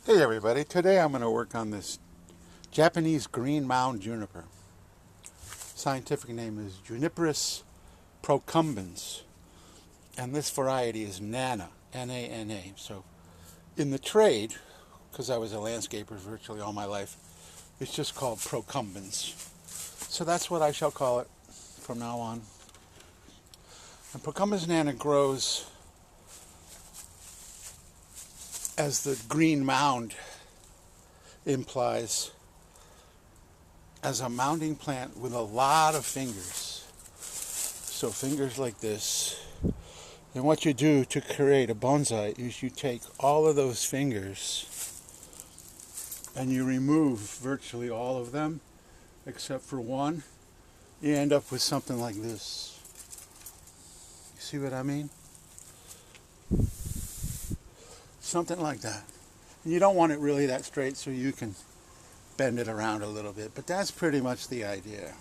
Hey everybody, today I'm going to work on this Japanese green mound juniper. Scientific name is Juniperus procumbens, and this variety is Nana, N-A-N-A. So in the trade, because I was a landscaper virtually all my life, it's just called Procumbens. So that's what I shall call it from now on. And Procumbens Nana grows as the green mound implies, as a mounding plant with a lot of fingers. So fingers like this. And what you do to create a bonsai is you take all of those fingers and you remove virtually all of them except for one. You end up with something like this. You see what I mean? Something like that. And you don't want it really that straight, so you can bend it around a little bit, but that's pretty much the idea.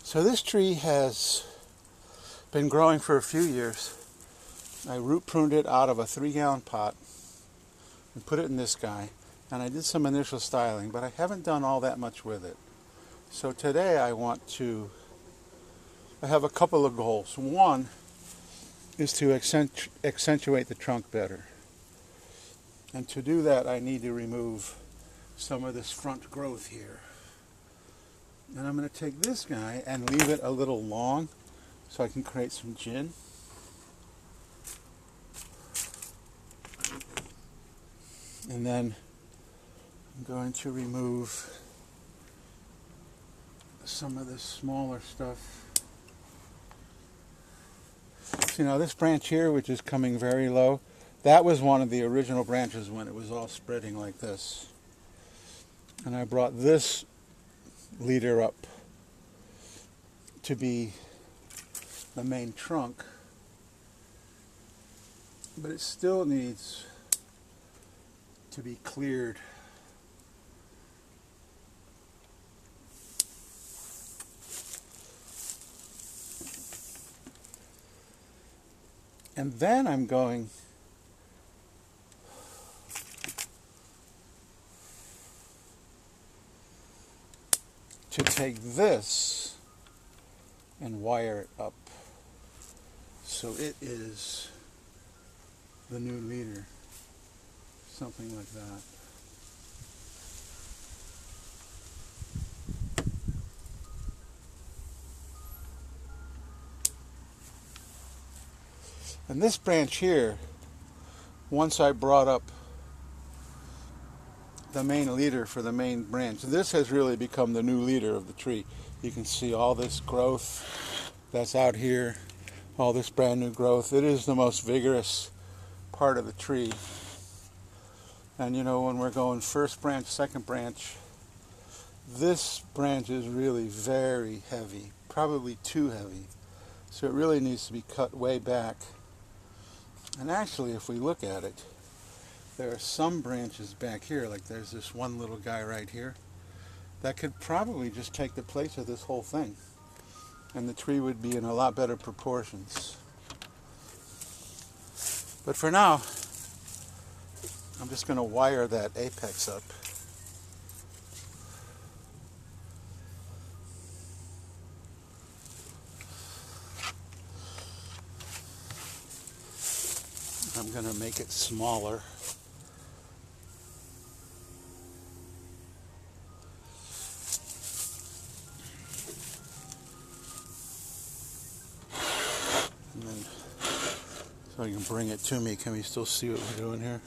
So this tree has been growing for a few years. I root pruned it out of a 3-gallon pot and put it in this guy, and I did some initial styling, but I haven't done all that much with it. So today I have a couple of goals. One is to accentuate the trunk better. And to do that, I need to remove some of this front growth here. And I'm going to take this guy and leave it a little long so I can create some gin. And then I'm going to remove some of this smaller stuff. So, this branch here, which is coming very low, that was one of the original branches when it was all spreading like this. And I brought this leader up to be the main trunk, but it still needs to be cleared. And then I'm going to take this and wire it up so it is the new leader, something like that. And this branch here, once I brought up the main leader for the main branch, this has really become the new leader of the tree. You can see all this growth that's out here, all this brand new growth. It is the most vigorous part of the tree. And when we're going first branch, second branch, this branch is really very heavy, probably too heavy. So it really needs to be cut way back. And actually, if we look at it, there are some branches back here, like there's this one little guy right here, that could probably just take the place of this whole thing. And the tree would be in a lot better proportions. But for now, I'm just going to wire that apex up. I'm going to make it smaller. And then, so I can bring it to me. Can we still see what we're doing here?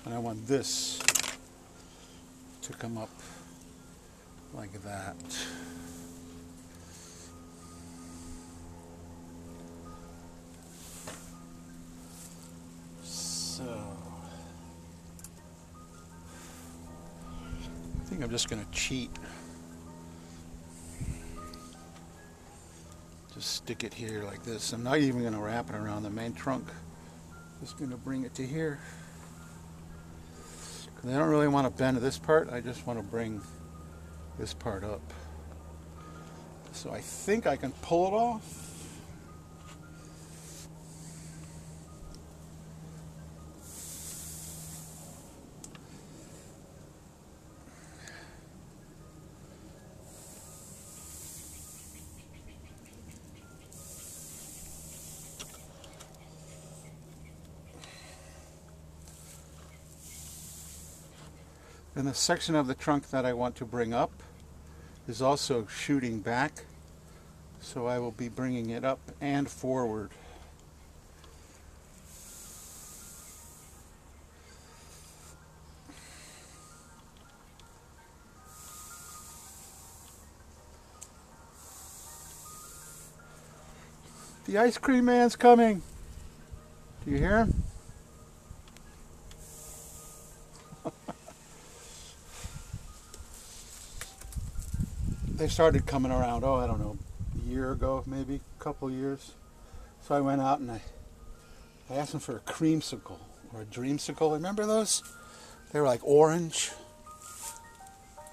And I want this to come up like that. So I think I'm just going to cheat. Just stick it here like this. I'm not even going to wrap it around the main trunk. Just going to bring it to here. I don't really want to bend this part. I just want to bring this part up. So I think I can pull it off. And the section of the trunk that I want to bring up is also shooting back, so I will be bringing it up and forward. The ice cream man's coming. Do you hear him? They started coming around, I don't know, a year ago, maybe a couple years. So I went out and I asked them for a creamsicle or a dreamsicle. Remember those? They were like orange,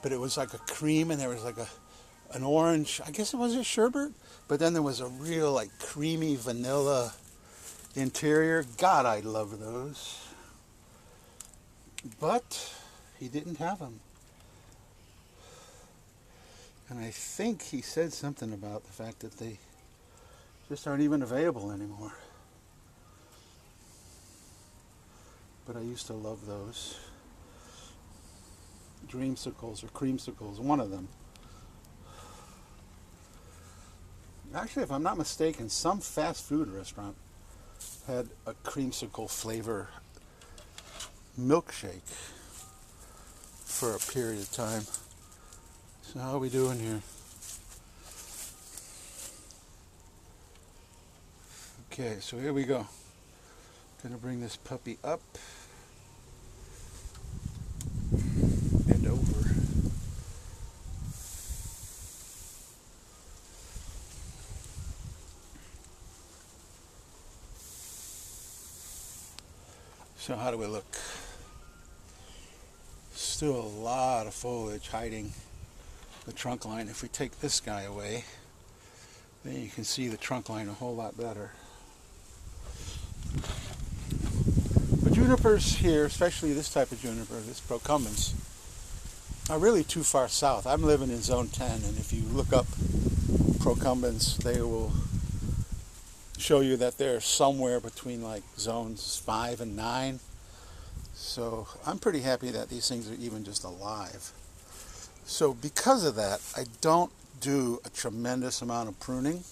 but it was like a cream, and there was like an orange, I guess it was a sherbet, but then there was a real like creamy vanilla interior. God, I love those. But he didn't have them. And I think he said something about the fact that they just aren't even available anymore. But I used to love those. Dreamsicles or creamsicles, one of them. Actually, if I'm not mistaken, some fast food restaurant had a creamsicle flavor milkshake for a period of time. So how are we doing here? Okay, so here we go. Gonna bring this puppy up and over. So how do we look? Still a lot of foliage hiding the trunk line. If we take this guy away, then you can see the trunk line a whole lot better. But junipers here, especially this type of juniper, this Procumbens, are really too far south. I'm living in zone 10, and if you look up Procumbens, they will show you that they're somewhere between like zones 5 and 9. So I'm pretty happy that these things are even just alive. So because of that, I don't do a tremendous amount of pruning.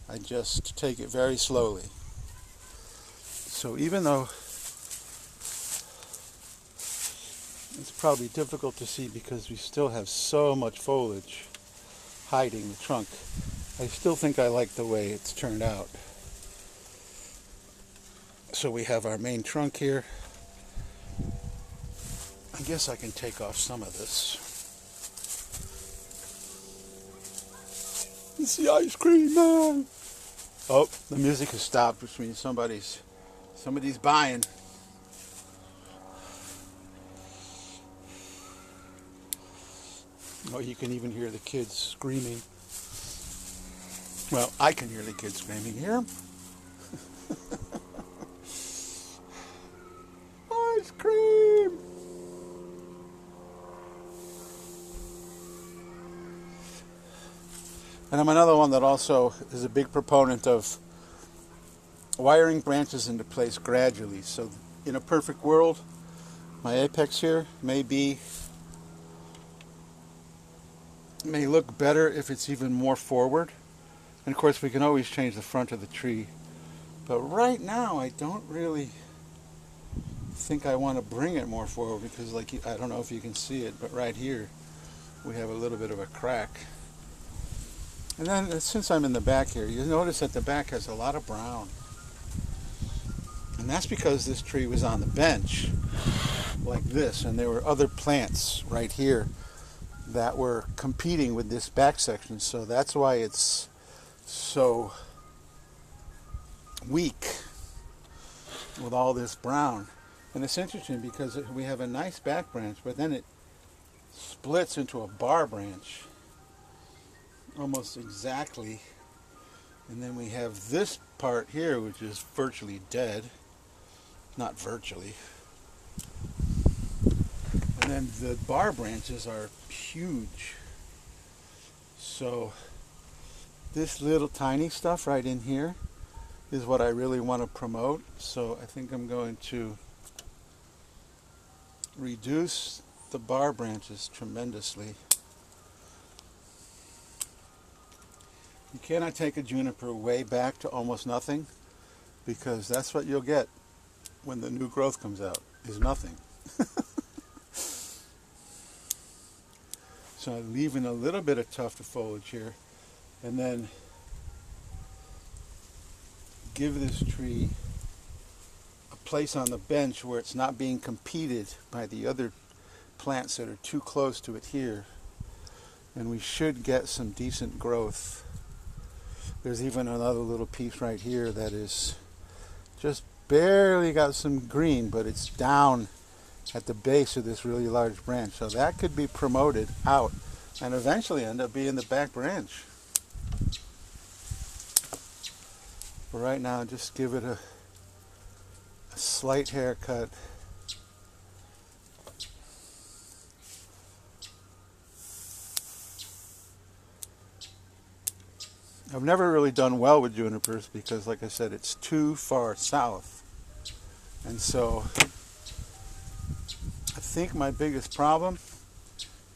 I just take it very slowly. So even though it's probably difficult to see because we still have so much foliage hiding the trunk, I still think I like the way it's turned out. So we have our main trunk here. I guess I can take off some of this. It's the ice cream man. Oh, the music has stopped, which means somebody's buying. Oh, you can even hear the kids screaming. Well, I can hear the kids screaming here. Ice cream! And I'm another one that also is a big proponent of wiring branches into place gradually. So in a perfect world, my apex here may look better if it's even more forward. And of course we can always change the front of the tree. But right now I don't really think I want to bring it more forward because I don't know if you can see it, but right here we have a little bit of a crack. And then since I'm in the back here, you'll notice that the back has a lot of brown. And that's because this tree was on the bench like this, and there were other plants right here that were competing with this back section. So that's why it's so weak with all this brown. And it's interesting because we have a nice back branch, but then it splits into a bar branch. almost exactly. And then we have this part here, which is virtually dead. Not virtually. And then the bar branches are huge. So this little tiny stuff right in here is what I really want to promote. So I think I'm going to reduce the bar branches tremendously. You cannot take a juniper way back to almost nothing, because that's what you'll get when the new growth comes out, is nothing. So I'm leaving a little bit of tuft of foliage here, and then give this tree a place on the bench where it's not being competed by the other plants that are too close to it here, and we should get some decent growth. There's even another little piece right here that is just barely got some green, but it's down at the base of this really large branch. So that could be promoted out and eventually end up being the back branch. But right now, just give it a slight haircut. I've never really done well with junipers because, like I said, it's too far south. And so I think my biggest problem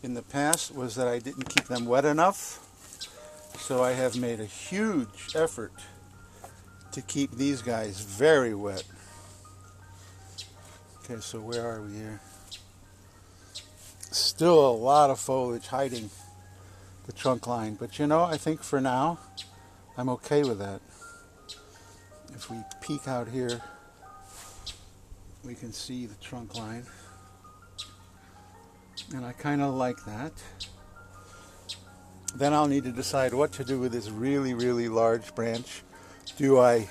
in the past was that I didn't keep them wet enough. So I have made a huge effort to keep these guys very wet. Okay, so where are we here? Still a lot of foliage hiding the trunk line, but you know, I think for now I'm okay with that. If we peek out here, we can see the trunk line, and I kind of like that. Then I'll need to decide what to do with this really, really large branch. Do I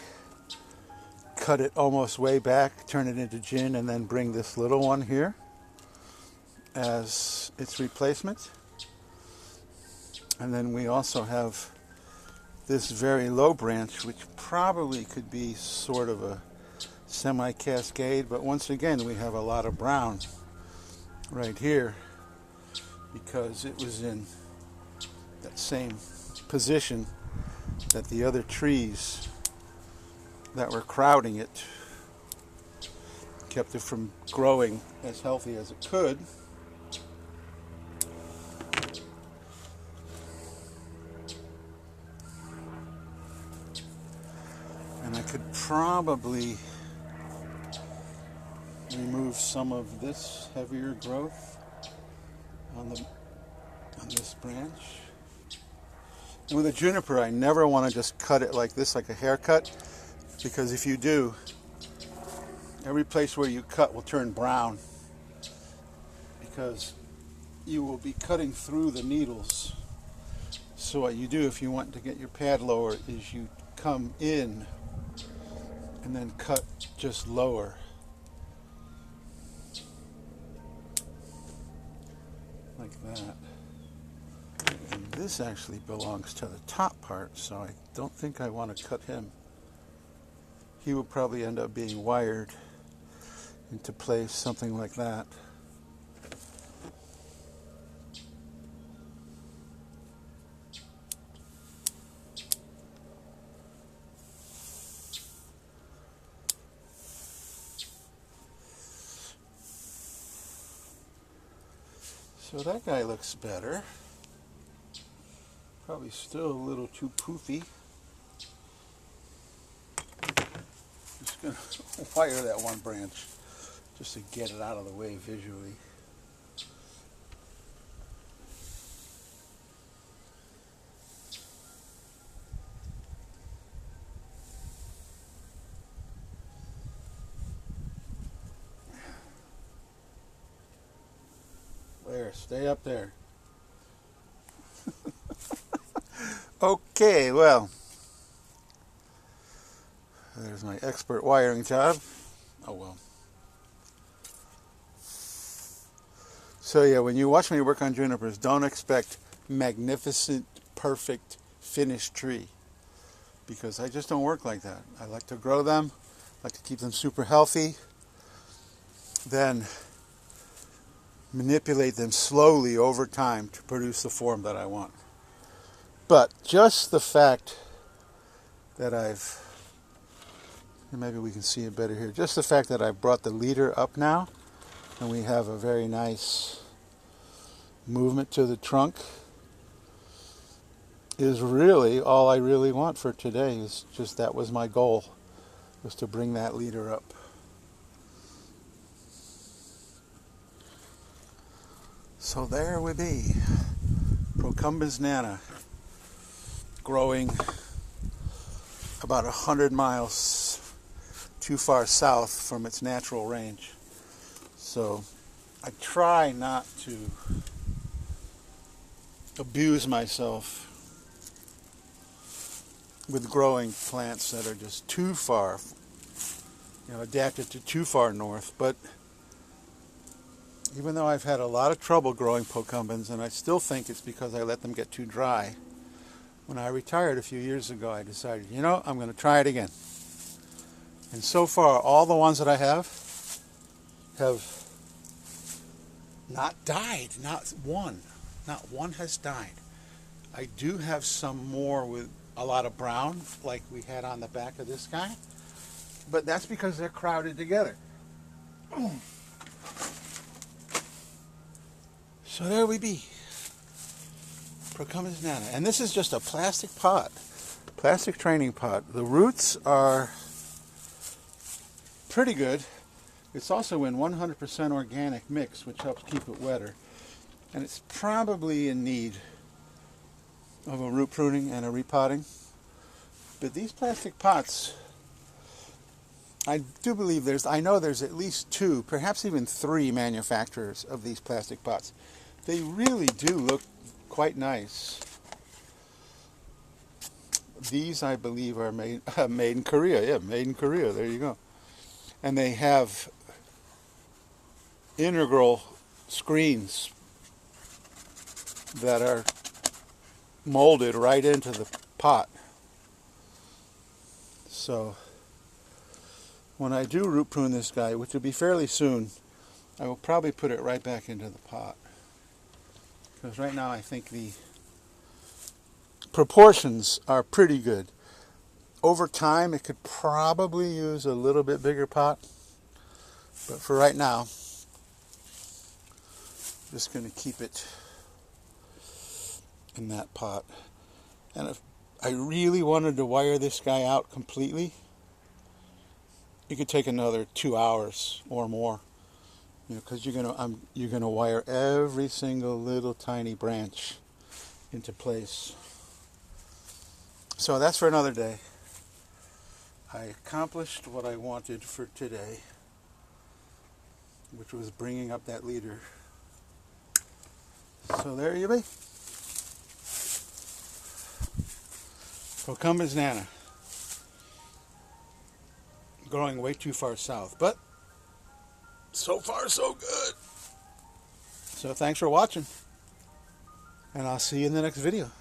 cut it almost way back, turn it into gin, and then bring this little one here as its replacement? And then we also have this very low branch, which probably could be sort of a semi-cascade, but once again we have a lot of brown right here because it was in that same position that the other trees that were crowding it kept it from growing as healthy as it could. And I could probably remove some of this heavier growth on this branch. And with a juniper, I never want to just cut it like this, like a haircut, because if you do, every place where you cut will turn brown because you will be cutting through the needles. So what you do if you want to get your pad lower is you come in and then cut just lower. Like that. And this actually belongs to the top part, so I don't think I want to cut him. He will probably end up being wired into place, something like that. So that guy looks better. Probably still a little too poofy. Just going to wire that one branch just to get it out of the way visually. There, stay up there. Okay, well, there's my expert wiring job. Oh well. So yeah, when you watch me work on junipers, don't expect magnificent, perfect finished tree, because I just don't work like that. I like to grow them, like to keep them super healthy, then manipulate them slowly over time to produce the form that I want. But just the fact that maybe we can see it better here, just the fact that I've brought the leader up now, and we have a very nice movement to the trunk, is really all I really want for today. Is just, that was my goal, was to bring that leader up. So there we be, Procumbens nana, growing about 100 miles too far south from its natural range. So I try not to abuse myself with growing plants that are just too far, adapted to too far north. But even though I've had a lot of trouble growing Procumbens, and I still think it's because I let them get too dry, when I retired a few years ago, I decided, I'm going to try it again. And so far, all the ones that I have not died. Not one has died. I do have some more with a lot of brown, like we had on the back of this guy, but that's because they're crowded together. So there we be, Procumbens nana. And this is just a plastic pot, plastic training pot. The roots are pretty good. It's also in 100% organic mix, which helps keep it wetter. And it's probably in need of a root pruning and a repotting. But these plastic pots, I do believe I know there's at least 2, perhaps even 3 manufacturers of these plastic pots. They really do look quite nice. These, I believe, are made in Korea. Yeah, made in Korea. There you go. And they have integral screens that are molded right into the pot. So when I do root prune this guy, which will be fairly soon, I will probably put it right back into the pot. Because right now I think the proportions are pretty good. Over time it could probably use a little bit bigger pot. But for right now, I'm just going to keep it in that pot. And if I really wanted to wire this guy out completely, it could take another 2 hours or more. Because you're gonna wire every single little tiny branch into place. So that's for another day. I accomplished what I wanted for today, which was bringing up that leader. So there you be. Procumbens nana, growing way too far south, but so far so good. So thanks for watching, and I'll see you in the next video.